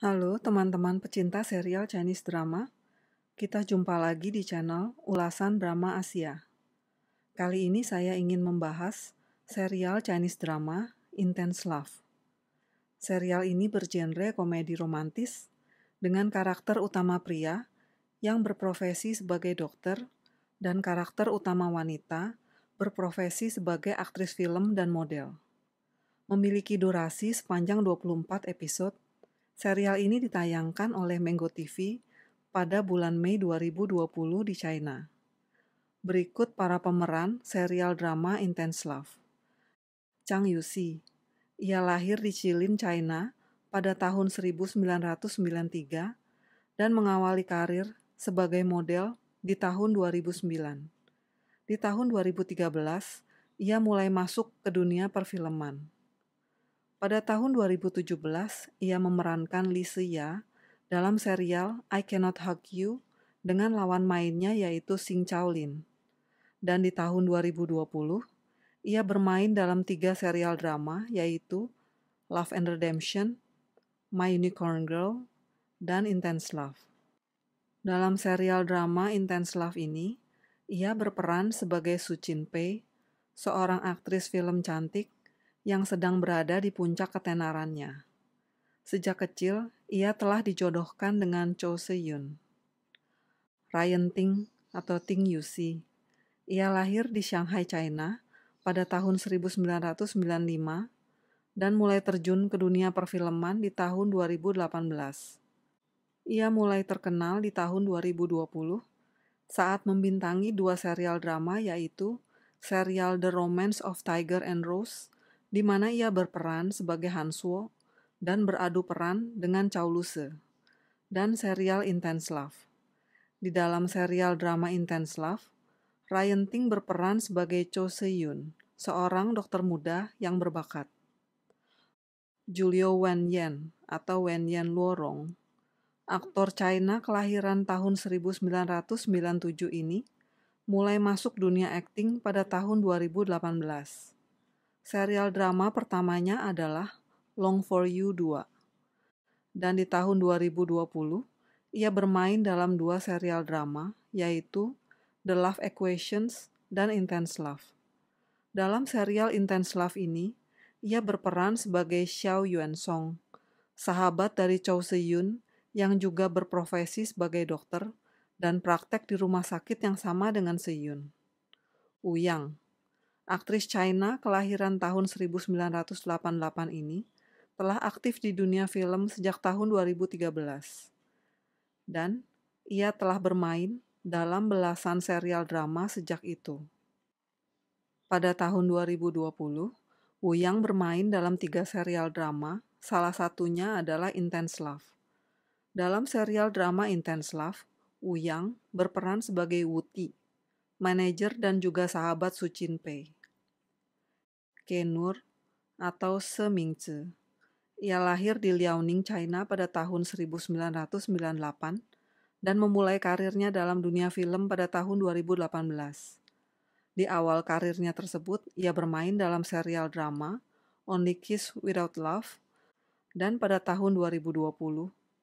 Halo teman-teman pecinta serial Chinese drama, kita jumpa lagi di channel Ulasan Drama Asia. Kali ini saya ingin membahas serial Chinese drama Intense Love. Serial ini bergenre komedi romantis dengan karakter utama pria yang berprofesi sebagai dokter dan karakter utama wanita berprofesi sebagai aktris film dan model. Memiliki durasi sepanjang 24 episode, serial ini ditayangkan oleh Mango TV pada bulan Mei 2020 di China. Berikut para pemeran serial drama Intense Love. Zhang Yuxi. Ia lahir di Jilin, China pada tahun 1993 dan mengawali karir sebagai model di tahun 2009. Di tahun 2013, ia mulai masuk ke dunia perfilman. Pada tahun 2017, ia memerankan Li Siya dalam serial I Cannot Hug You dengan lawan mainnya yaitu Xing Chaolin. Dan di tahun 2020, ia bermain dalam 3 serial drama yaitu Love and Redemption, My Unicorn Girl, dan Intense Love. Dalam serial drama Intense Love ini, ia berperan sebagai Su Qinpei, seorang aktris film cantik yang sedang berada di puncak ketenarannya. Sejak kecil, ia telah dijodohkan dengan Cho Se-yoon. Ryan Ting atau Ting Yuxi. Ia lahir di Shanghai, China pada tahun 1995 dan mulai terjun ke dunia perfilman di tahun 2018. Ia mulai terkenal di tahun 2020 saat membintangi 2 serial drama yaitu serial The Romance of Tiger and Rose, di mana ia berperan sebagai Han Suo dan beradu peran dengan Chow Lu-se, dan serial Intense Love. Di dalam serial drama Intense Love, Ryan Ting berperan sebagai Cho Se-yoon, seorang dokter muda yang berbakat. Julio Wen Yan atau Wen Yan Luorong, aktor China kelahiran tahun 1997 ini, mulai masuk dunia akting pada tahun 2018. Serial drama pertamanya adalah Long for You 2. Dan di tahun 2020, ia bermain dalam 2 serial drama, yaitu The Love Equations dan Intense Love. Dalam serial Intense Love ini, ia berperan sebagai Xiao Yuan-song, sahabat dari Chow Se-yoon yang juga berprofesi sebagai dokter dan praktek di rumah sakit yang sama dengan Se-yoon. Wu Yang, aktris China kelahiran tahun 1988 ini, telah aktif di dunia film sejak tahun 2013. Dan ia telah bermain dalam belasan serial drama sejak itu. Pada tahun 2020, Wu Yang bermain dalam 3 serial drama, salah satunya adalah Intense Love. Dalam serial drama Intense Love, Wu Yang berperan sebagai Wu Ti, manajer dan juga sahabat Su Qinpei. Kenur atau Se Mingzi. Ia lahir di Liaoning, China pada tahun 1998 dan memulai karirnya dalam dunia film pada tahun 2018. Di awal karirnya tersebut, ia bermain dalam serial drama Only Kiss Without Love, dan pada tahun 2020,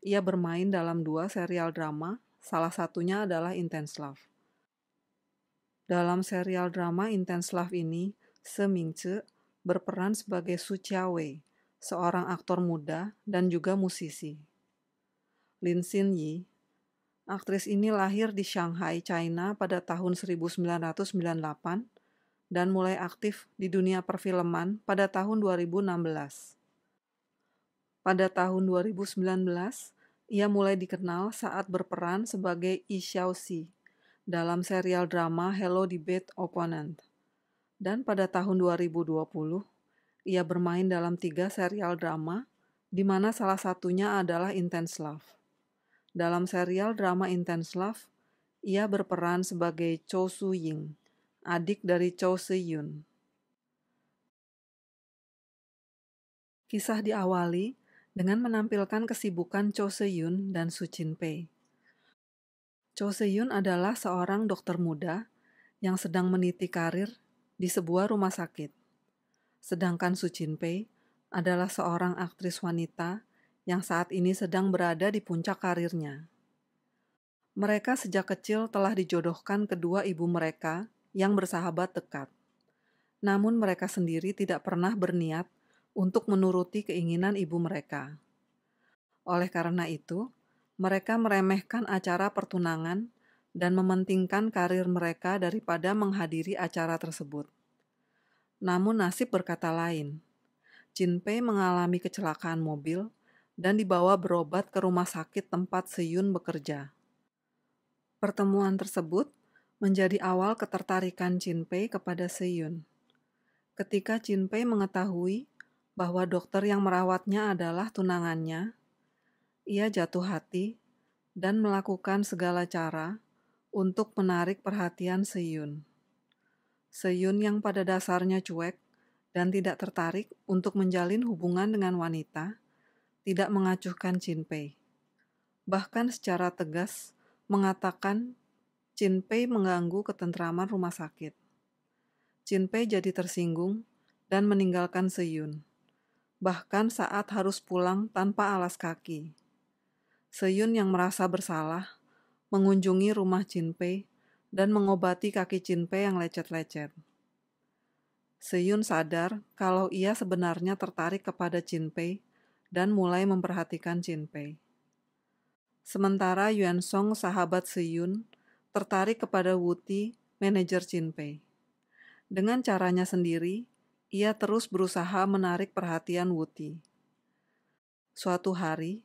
ia bermain dalam 2 serial drama, salah satunya adalah Intense Love. Dalam serial drama Intense Love ini, Se Mingzi berperan sebagai Su Qiawei, seorang aktor muda dan juga musisi. Lin Xin-yi, aktris ini lahir di Shanghai, China pada tahun 1998 dan mulai aktif di dunia perfilman pada tahun 2016. Pada tahun 2019, ia mulai dikenal saat berperan sebagai Yi Xiaoxi dalam serial drama Hello the Bad Opponent. Dan pada tahun 2020, ia bermain dalam 3 serial drama, di mana salah satunya adalah Intense Love. Dalam serial drama Intense Love, ia berperan sebagai Cho Su-ying, adik dari Chow Se-yoon. Kisah diawali dengan menampilkan kesibukan Cho Se-yoon dan Su Qinpei. Cho Se-yoon adalah seorang dokter muda yang sedang meniti karir di sebuah rumah sakit. Sedangkan Su Qinpei adalah seorang aktris wanita yang saat ini sedang berada di puncak karirnya. Mereka sejak kecil telah dijodohkan kedua ibu mereka yang bersahabat dekat. Namun mereka sendiri tidak pernah berniat untuk menuruti keinginan ibu mereka. Oleh karena itu, mereka meremehkan acara pertunangan dan mementingkan karir mereka daripada menghadiri acara tersebut. Namun nasib berkata lain. Jinpei mengalami kecelakaan mobil dan dibawa berobat ke rumah sakit tempat Seyun bekerja. Pertemuan tersebut menjadi awal ketertarikan Jinpei kepada Seyun. Ketika Jinpei mengetahui bahwa dokter yang merawatnya adalah tunangannya, ia jatuh hati dan melakukan segala cara untuk menarik perhatian Seyun. Seyun yang pada dasarnya cuek dan tidak tertarik untuk menjalin hubungan dengan wanita, tidak mengacuhkan Jinpei. Bahkan secara tegas mengatakan Jinpei mengganggu ketentraman rumah sakit. Jinpei jadi tersinggung dan meninggalkan Seyun, bahkan saat harus pulang tanpa alas kaki. Seyun yang merasa bersalah mengunjungi rumah Jinpei dan mengobati kaki Jinpei yang lecet-lecet. Seyun sadar kalau ia sebenarnya tertarik kepada Jinpei dan mulai memperhatikan Jinpei. Sementara Yuan Song, sahabat Seyun, tertarik kepada Wuti, manajer Jinpei. Dengan caranya sendiri, ia terus berusaha menarik perhatian Wuti. Suatu hari,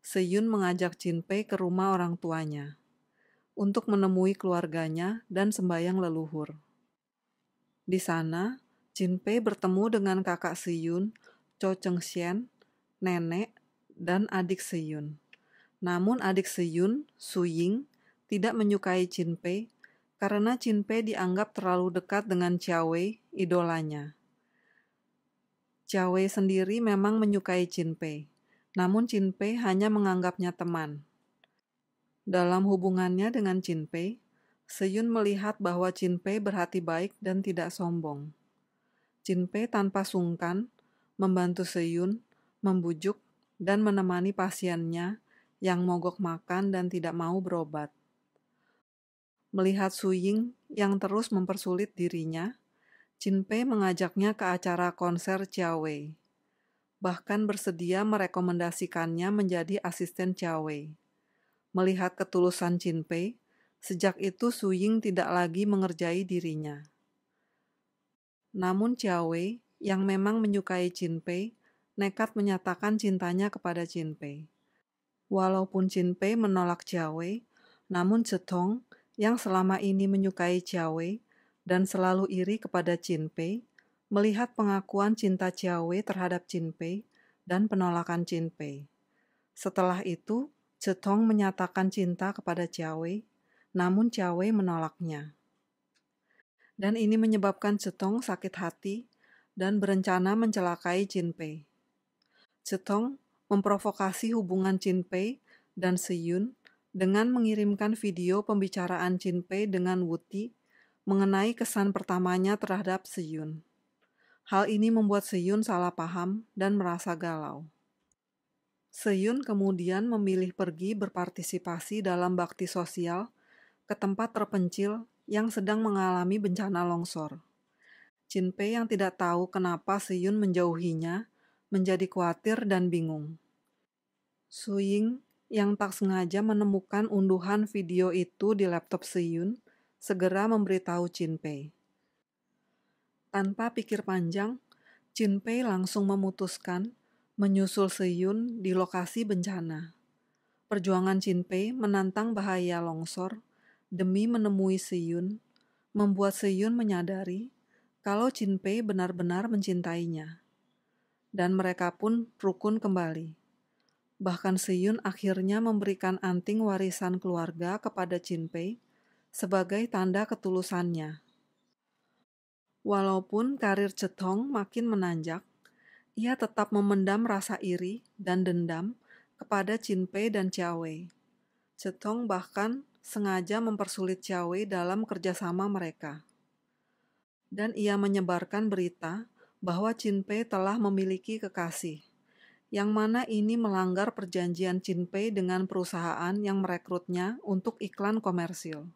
Seyun mengajak Jinpei ke rumah orang tuanya untuk menemui keluarganya dan sembahyang leluhur. Di sana, Jinpei bertemu dengan kakak Seyun, Cho Cheng-sien, nenek, dan adik Seyun. Namun adik Seyun, Su Ying, tidak menyukai Jinpei karena Jinpei dianggap terlalu dekat dengan Jia Wei, idolanya. Jia Wei sendiri memang menyukai Jinpei, namun Jinpei hanya menganggapnya teman. Dalam hubungannya dengan Jinpei, Seyun melihat bahwa Jinpei berhati baik dan tidak sombong. Jinpei tanpa sungkan membantu Seyun, membujuk, dan menemani pasiennya yang mogok makan dan tidak mau berobat. Melihat Su Ying yang terus mempersulit dirinya, Jinpei mengajaknya ke acara konser Jia Wei, bahkan bersedia merekomendasikannya menjadi asisten Jia Wei. Melihat ketulusan Jinpei, sejak itu Su Ying tidak lagi mengerjai dirinya. Namun Jia Wei yang memang menyukai Jinpei nekat menyatakan cintanya kepada Jinpei. Walaupun Jinpei menolak Jia Wei, namun Zedong yang selama ini menyukai Jia Wei dan selalu iri kepada Jinpei, melihat pengakuan cinta Jia Wei terhadap Jinpei dan penolakan Jinpei. Setelah itu, Zedong menyatakan cinta kepada Jia Wei, namun Jia Wei menolaknya. Dan ini menyebabkan Zedong sakit hati dan berencana mencelakai Jinpei. Zedong memprovokasi hubungan Jinpei dan Seyun dengan mengirimkan video pembicaraan Jinpei dengan Wuti mengenai kesan pertamanya terhadap Seyun. Hal ini membuat Seyun salah paham dan merasa galau. Seyun kemudian memilih pergi berpartisipasi dalam bakti sosial ke tempat terpencil yang sedang mengalami bencana longsor. Jinpei yang tidak tahu kenapa Seyun menjauhinya menjadi khawatir dan bingung. Su Ying yang tak sengaja menemukan unduhan video itu di laptop Seyun segera memberitahu Jinpei. Tanpa pikir panjang, Jinpei langsung memutuskan menyusul Seyun di lokasi bencana. Perjuangan Jinpei menantang bahaya longsor demi menemui Seyun, membuat Seyun menyadari kalau Jinpei benar-benar mencintainya. Dan mereka pun rukun kembali. Bahkan Seyun akhirnya memberikan anting warisan keluarga kepada Jinpei sebagai tanda ketulusannya. Walaupun karir Zedong makin menanjak, ia tetap memendam rasa iri dan dendam kepada Jinpei dan Jia Wei. Zedong bahkan sengaja mempersulit Jia Wei dalam kerjasama mereka. Dan ia menyebarkan berita bahwa Jinpei telah memiliki kekasih. yang mana ini melanggar perjanjian Jinpei dengan perusahaan yang merekrutnya untuk iklan komersil.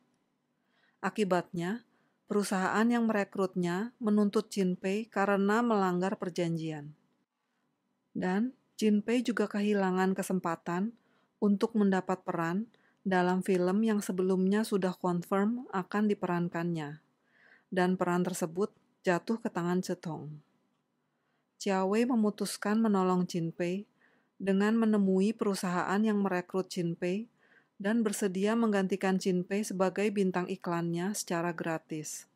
Akibatnya, perusahaan yang merekrutnya menuntut Jinpei karena melanggar perjanjian. Dan Jinpei juga kehilangan kesempatan untuk mendapat peran dalam film yang sebelumnya sudah confirm akan diperankannya, dan peran tersebut jatuh ke tangan Cetong. Jia Wei memutuskan menolong Jinpei dengan menemui perusahaan yang merekrut Jinpei dan bersedia menggantikan Jinpei sebagai bintang iklannya secara gratis.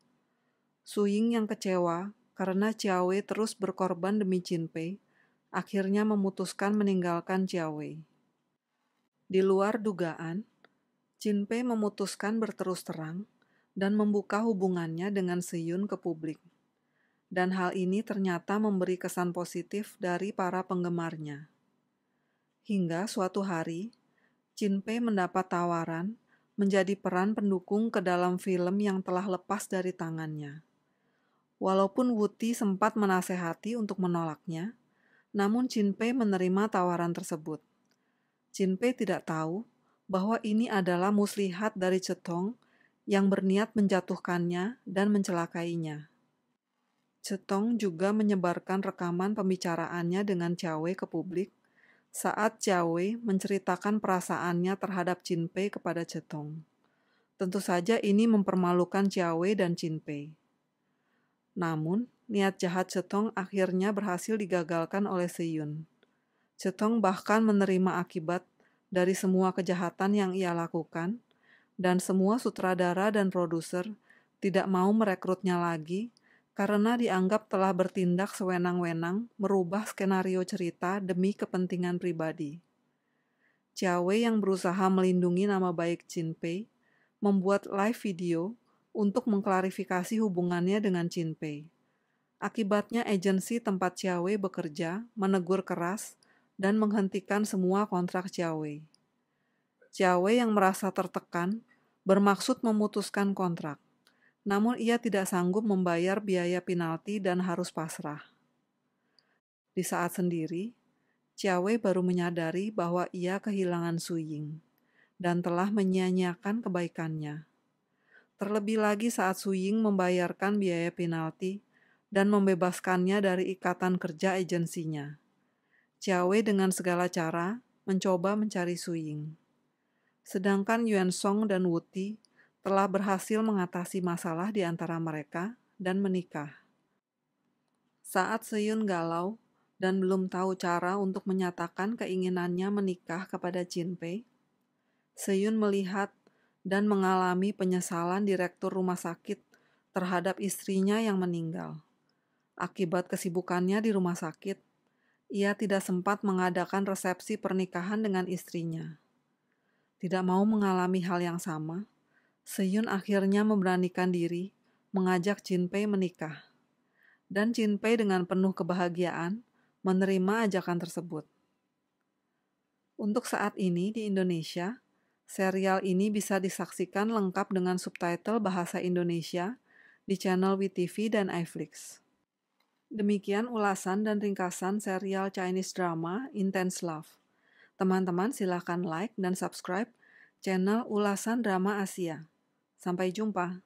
Su Ying yang kecewa karena Jia Wei terus berkorban demi Jinpei, akhirnya memutuskan meninggalkan Jia Wei. Di luar dugaan, Jinpei memutuskan berterus terang dan membuka hubungannya dengan Seyun ke publik. Dan hal ini ternyata memberi kesan positif dari para penggemarnya. Hingga suatu hari, Jinpei mendapat tawaran menjadi peran pendukung ke dalam film yang telah lepas dari tangannya. Walaupun Wuti sempat menasehati untuk menolaknya, namun Jinpei menerima tawaran tersebut. Jinpei tidak tahu bahwa ini adalah muslihat dari Cetong yang berniat menjatuhkannya dan mencelakainya. Cetong juga menyebarkan rekaman pembicaraannya dengan Jia Wei ke publik saat Jia Wei menceritakan perasaannya terhadap Jinpei kepada Cetong. Tentu saja ini mempermalukan Jia Wei dan Jinpei. Namun, niat jahat Cetong akhirnya berhasil digagalkan oleh Seyun. Cetong bahkan menerima akibat dari semua kejahatan yang ia lakukan, dan semua sutradara dan produser tidak mau merekrutnya lagi karena dianggap telah bertindak sewenang-wenang merubah skenario cerita demi kepentingan pribadi. Jia Wei yang berusaha melindungi nama baik Jinpei membuat live video untuk mengklarifikasi hubungannya dengan Jinpei. Akibatnya agensi tempat Jia Wei bekerja menegur keras dan menghentikan semua kontrak Jia Wei. Jia Wei yang merasa tertekan bermaksud memutuskan kontrak. Namun ia tidak sanggup membayar biaya penalti dan harus pasrah. Di saat sendiri, Jia Wei baru menyadari bahwa ia kehilangan Su Ying dan telah menyia-nyiakan kebaikannya. Terlebih lagi saat Su Ying membayarkan biaya penalti dan membebaskannya dari ikatan kerja agensinya. Jia Wei dengan segala cara mencoba mencari Su Ying. Sedangkan Yuan Song dan Wuti telah berhasil mengatasi masalah di antara mereka dan menikah. Saat Seyun galau dan belum tahu cara untuk menyatakan keinginannya menikah kepada Jinpei, Seyun melihat dan mengalami penyesalan direktur rumah sakit terhadap istrinya yang meninggal. Akibat kesibukannya di rumah sakit, ia tidak sempat mengadakan resepsi pernikahan dengan istrinya. Tidak mau mengalami hal yang sama, Seyun akhirnya memberanikan diri mengajak Jinpei menikah. Dan Jinpei dengan penuh kebahagiaan menerima ajakan tersebut. Untuk saat ini di Indonesia, serial ini bisa disaksikan lengkap dengan subtitle bahasa Indonesia di channel WeTV dan iFlix. Demikian ulasan dan ringkasan serial Chinese drama Intense Love. Teman-teman silakan like dan subscribe channel Ulasan Drama Asia. Sampai jumpa.